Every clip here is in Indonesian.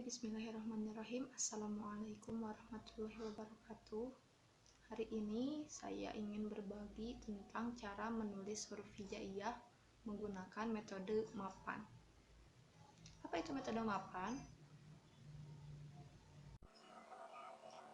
Bismillahirrahmanirrahim. Assalamualaikum warahmatullahi wabarakatuh. Hari ini saya ingin berbagi tentang cara menulis huruf hijaiyah menggunakan metode mapan. Apa itu metode mapan?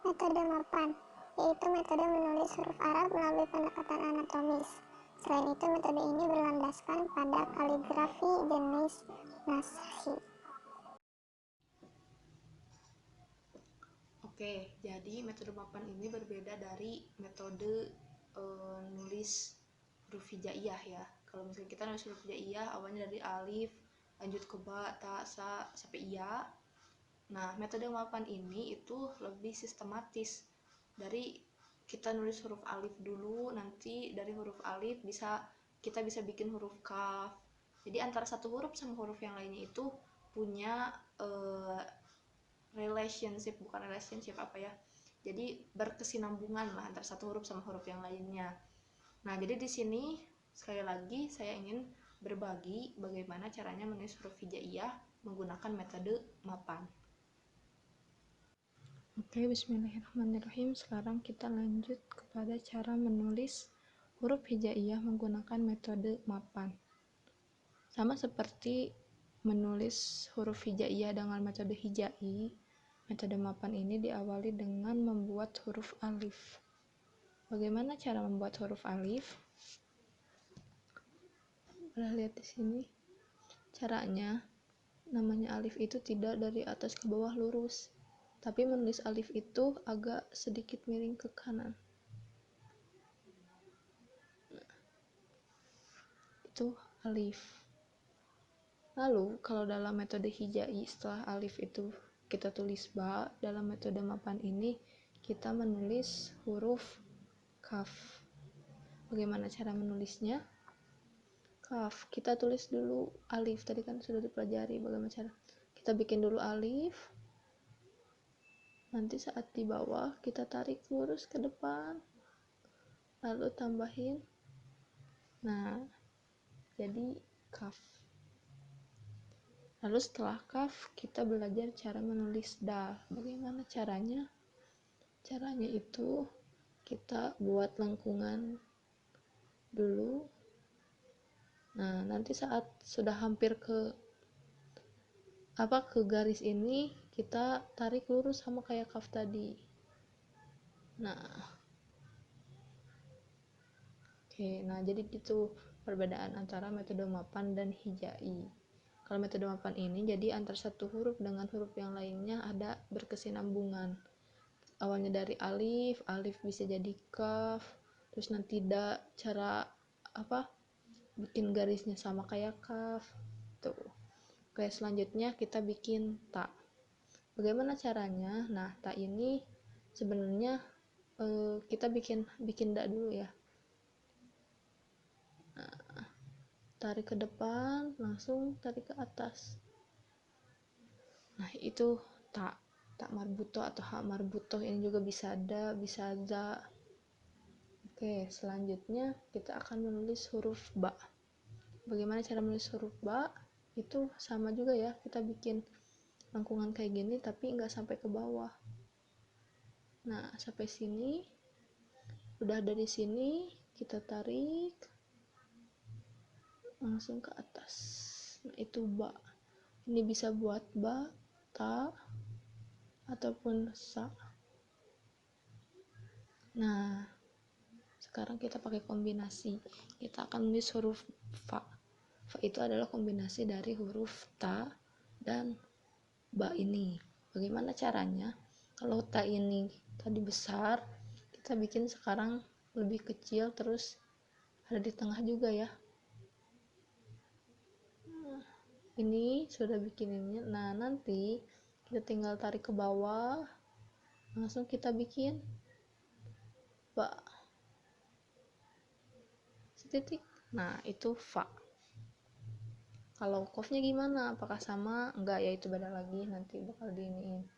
Metode mapan, yaitu metode menulis huruf Arab melalui pendekatan anatomis. Selain itu, metode ini berlandaskan pada kaligrafi jenis Naskhi. Oke, jadi metode mapan ini berbeda dari metode nulis huruf hijaiyah ya. Kalau misalnya kita nulis huruf hijaiyah awalnya dari alif, lanjut ke ba, ta, sa, sampai iya. Nah, metode mapan ini itu lebih sistematis. Dari kita nulis huruf alif dulu, nanti dari huruf alif kita bisa bikin huruf kaf. Jadi antara satu huruf sama huruf yang lainnya itu punya jadi berkesinambungan lah antara satu huruf sama huruf yang lainnya. Nah, jadi di sini sekali lagi saya ingin berbagi bagaimana caranya menulis huruf hijaiyah menggunakan metode mapan. Oke, bismillahirrahmanirrahim. Sekarang kita lanjut kepada cara menulis huruf hijaiyah menggunakan metode mapan. Sama seperti menulis huruf hijaiyah dengan metode hijai, metode mapan ini diawali dengan membuat huruf alif. Bagaimana cara membuat huruf alif? Boleh lihat di sini. Caranya, namanya alif itu tidak dari atas ke bawah lurus, tapi menulis alif itu agak sedikit miring ke kanan. Nah, itu alif. Lalu, kalau dalam metode hijai, setelah alif itu kita tulis ba, dalam metode mapan ini kita menulis huruf kaf. Bagaimana cara menulisnya? Kaf, kita tulis dulu alif, tadi kan sudah dipelajari bagaimana cara. Kita bikin dulu alif, nanti saat di bawah kita tarik lurus ke depan, lalu tambahin. Nah, jadi kaf. Lalu setelah kaf, kita belajar cara menulis dal. Bagaimana caranya? Caranya itu kita buat lengkungan dulu. Nah, nanti saat sudah hampir ke garis ini, kita tarik lurus sama kayak kaf tadi. Nah, jadi gitu perbedaan antara metode mapan dan hijai. Kalau metode mapan ini jadi antara satu huruf dengan huruf yang lainnya ada berkesinambungan. Awalnya dari alif bisa jadi kaf, terus nanti cara bikin garisnya sama kayak kaf. Tuh. Oke, selanjutnya kita bikin ta. Bagaimana caranya? Nah, ta ini sebenarnya kita bikin da dulu ya. Nah, tarik ke depan, langsung tarik ke atas. Nah, itu ta marbuto atau ha marbuto, ini juga bisa da, bisa za. Oke, selanjutnya kita akan menulis huruf ba. Bagaimana cara menulis huruf ba? Itu sama juga ya, kita bikin lengkungan kayak gini tapi nggak sampai ke bawah. Nah, sampai sini. Udah dari sini kita tarik langsung ke atas. Nah, itu ba. Ini bisa buat ba, ta, ataupun sa. Nah, sekarang kita pakai kombinasi. Kita akan menulis huruf fa. Fa itu adalah kombinasi dari huruf ta dan ba ini. Bagaimana caranya? Kalau ta ini tadi besar, kita bikin sekarang lebih kecil, terus ada di tengah juga ya. Ini sudah bikininnya. Nah, nanti kita tinggal tarik ke bawah, langsung kita bikin ba setitik. Nah, itu fa. Kalau kofnya gimana? Apakah sama? Enggak, ya itu beda lagi, nanti bakal diiniin.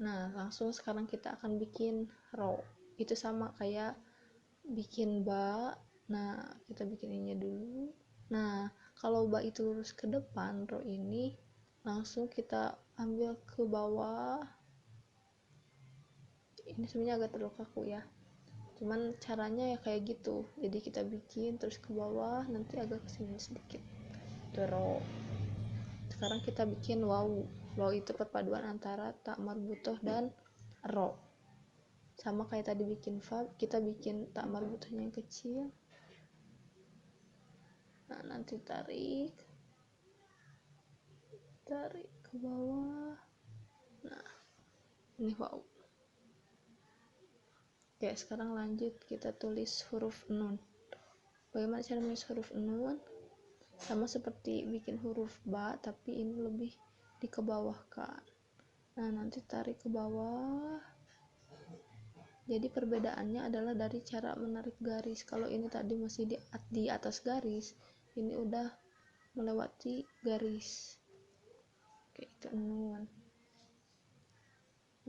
Nah, langsung sekarang kita akan bikin ro. Itu sama kayak bikin ba. Nah, kita bikin ininya dulu. Nah, kalau ba itu lurus ke depan, ro ini langsung kita ambil ke bawah. Ini sebenarnya agak terlalu kaku ya, cuman caranya ya kayak gitu. Jadi kita bikin terus ke bawah, nanti agak kesini sedikit, terus sekarang kita bikin waw. Waw itu perpaduan antara tak marbutoh dan ro. Sama kayak tadi bikin fa, kita bikin tak marbutohnya yang kecil. Nah, nanti tarik ke bawah. Nah, ini waw. Oke, sekarang lanjut kita tulis huruf nun. Bagaimana cara menulis huruf nun? Sama seperti bikin huruf ba, tapi ini lebih dikebawahkan. Nah, nanti tarik ke bawah. Jadi perbedaannya adalah dari cara menarik garis. Kalau ini tadi masih di atas garis, ini udah melewati garis. Oke, itu nun.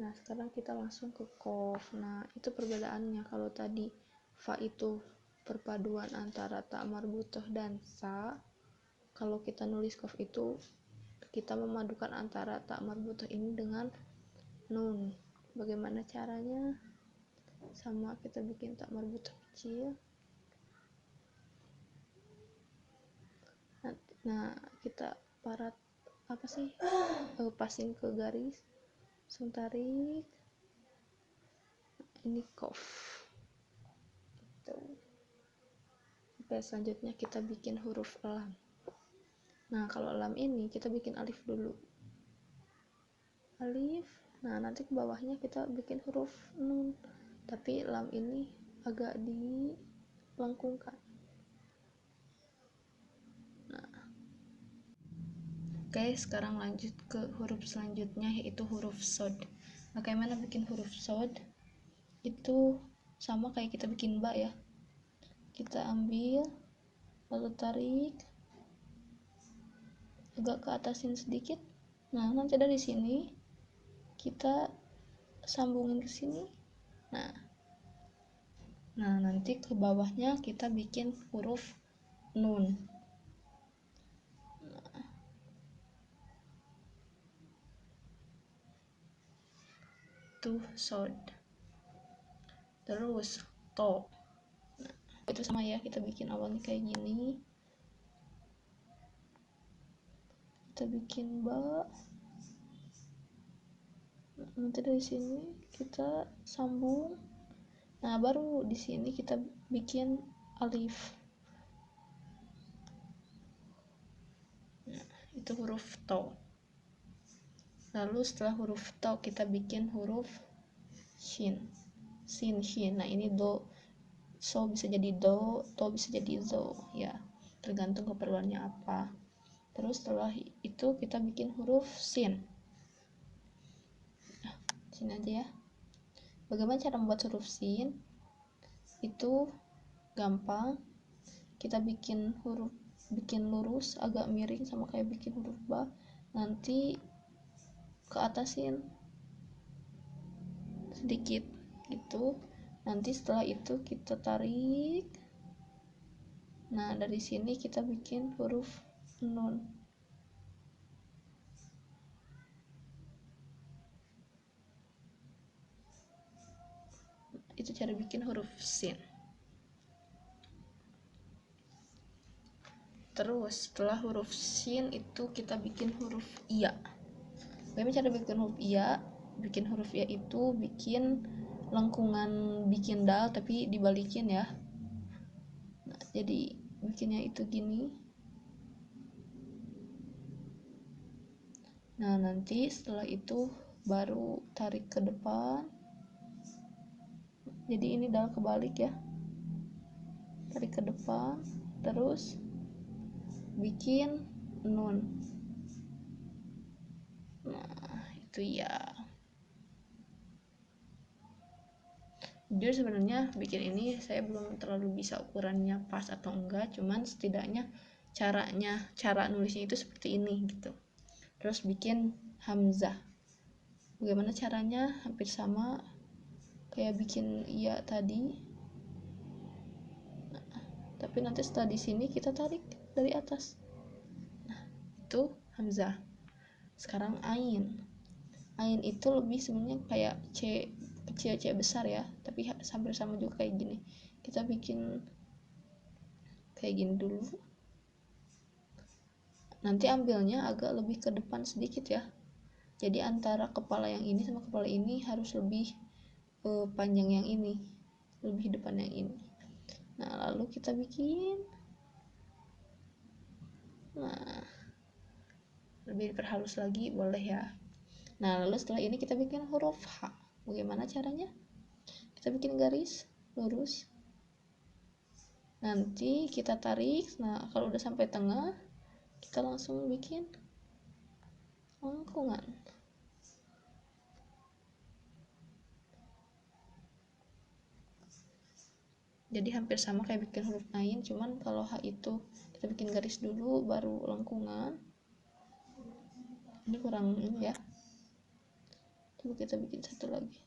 Nah, sekarang kita langsung ke kof. Nah, itu perbedaannya. Kalau tadi fa itu perpaduan antara ta marbutoh dan sa, kalau kita nulis kof itu kita memadukan antara ta marbutoh ini dengan nun. Bagaimana caranya? Sama kita bikin ta marbutoh kecil. Nah, kita parat passing ke garis, langsung tarik. Ini kof gitu. Oke, selanjutnya kita bikin huruf lam. Nah, kalau lam ini kita bikin alif dulu, alif. Nah, nanti ke bawahnya kita bikin huruf nun, tapi lam ini agak dilengkungkan. Nah, oke, sekarang lanjut ke huruf selanjutnya, yaitu huruf sod. Bagaimana bikin huruf sod? Itu sama kayak kita bikin ba ya. Kita ambil, lalu tarik, agak ke atasin sedikit. Nah, nanti dari sini kita sambungin ke sini. Nah, nanti ke bawahnya kita bikin huruf nun. Tuh sod. Terus to. Nah, itu sama ya, kita bikin awalnya kayak gini. Kita bikin ba. Nah, nanti dari sini kita sambung. Nah, baru di sini kita bikin alif. Nah, itu huruf to. Lalu setelah huruf to kita bikin huruf shin. Sin, shin. Nah, ini do. So bisa jadi do, to bisa jadi zo, ya. Tergantung keperluannya apa. Terus setelah itu kita bikin huruf sin. Nah, sini aja ya. Bagaimana cara membuat huruf sin? Itu gampang. Kita bikin lurus agak miring sama kayak bikin huruf ba. Nanti ke atasin sedikit gitu. Nanti setelah itu kita tarik. Nah, dari sini kita bikin huruf nun. Itu cara bikin huruf sin. Terus setelah huruf sin itu kita bikin huruf iya. Bagaimana cara bikin huruf iya? Bikin huruf iya itu bikin lengkungan bikin dal tapi dibalikin ya. Nah, jadi bikinnya itu gini. Nah, nanti setelah itu baru tarik ke depan. Jadi ini dal kebalik ya. Tarik ke depan, terus bikin nun. Nah, itu ya. Jujur sebenarnya bikin ini saya belum terlalu bisa ukurannya pas atau enggak, cuman setidaknya cara nulisnya itu seperti ini gitu. Terus bikin hamzah. Bagaimana caranya? Hampir sama kayak bikin iya tadi. Nah, tapi nanti setelah di sini kita tarik dari atas. Nah, itu hamzah. Sekarang ain. Ain itu lebih sebenarnya kayak C kecil C besar ya, tapi hampir sama juga kayak gini. Kita bikin kayak gini dulu. Nanti ambilnya agak lebih ke depan sedikit ya. Jadi antara kepala yang ini sama kepala ini harus lebih panjang yang ini, lebih depan yang ini. Nah, lalu kita bikin, nah, lebih diperhalus lagi boleh ya. Nah, lalu setelah ini kita bikin huruf H. Bagaimana caranya? Kita bikin garis lurus, nanti kita tarik. Nah, kalau udah sampai tengah, kita langsung bikin lengkungan. Jadi hampir sama kayak bikin huruf ain, cuman kalau H itu kita bikin garis dulu baru lengkungan. Ini kurang ini ya, coba kita bikin satu lagi.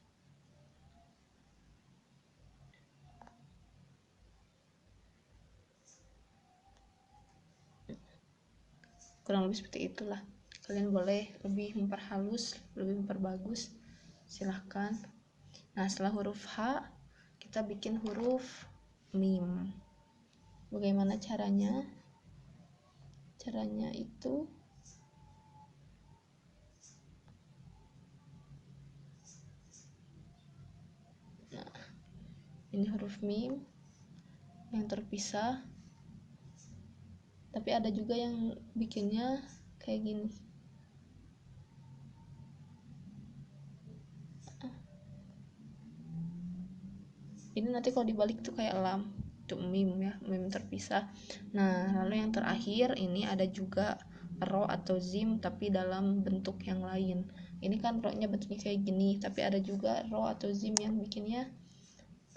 Kurang lebih seperti itulah. Kalian boleh lebih memperhalus, lebih memperbagus, silahkan. Nah, setelah huruf H kita bikin huruf mim. Bagaimana caranya? Caranya itu, nah, ini huruf mim yang terpisah, tapi ada juga yang bikinnya kayak gini. Ini nanti kalau dibalik tuh kayak lam, itu mim ya, mim terpisah. Nah, lalu yang terakhir ini ada juga ro atau zim tapi dalam bentuk yang lain. Ini kan ro-nya bentuknya kayak gini, tapi ada juga ro atau zim yang bikinnya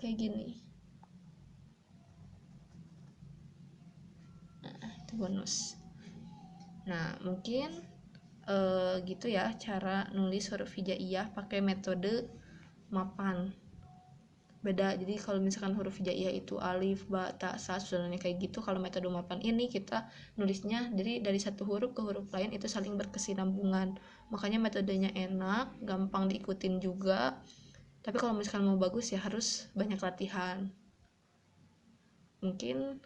kayak gini. Nah, itu bonus. Nah, mungkin gitu ya cara nulis huruf hijaiyah pakai metode mapan. Beda, jadi kalau misalkan huruf hijaiyah itu alif, ba, ta, sa, susunannya kayak gitu. Kalau metode mapan ini kita nulisnya jadi dari satu huruf ke huruf lain itu saling berkesinambungan, makanya metodenya enak, gampang diikutin juga. Tapi kalau misalkan mau bagus ya harus banyak latihan. Mungkin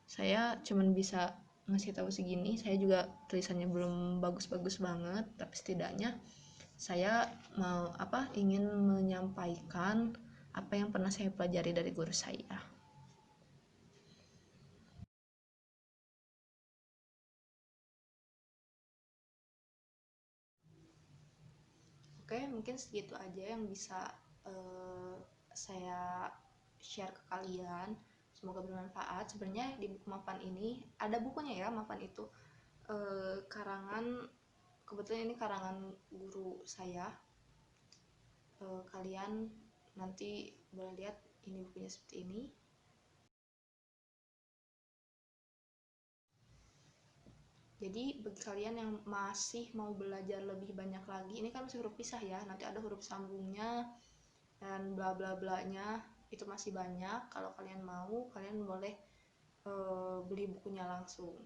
saya cuman bisa ngasih tahu segini, saya juga tulisannya belum bagus-bagus banget, tapi setidaknya saya ingin menyampaikan apa yang pernah saya pelajari dari guru saya. Oke, mungkin segitu aja yang bisa saya share ke kalian. Semoga bermanfaat. Sebenarnya di buku mapan ini ada bukunya ya, mapan itu karangan, kebetulan ini karangan guru saya. Kalian nanti boleh lihat ini bukunya seperti ini. Jadi bagi kalian yang masih mau belajar lebih banyak lagi, ini kan masih huruf pisah ya, nanti ada huruf sambungnya dan bla bla blanya, itu masih banyak. Kalau kalian mau, kalian boleh beli bukunya langsung.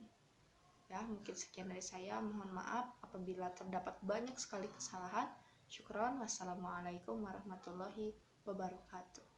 Ya, mungkin sekian dari saya. Mohon maaf apabila terdapat banyak sekali kesalahan. Syukron. Wassalamualaikum warahmatullahi wabarakatuh.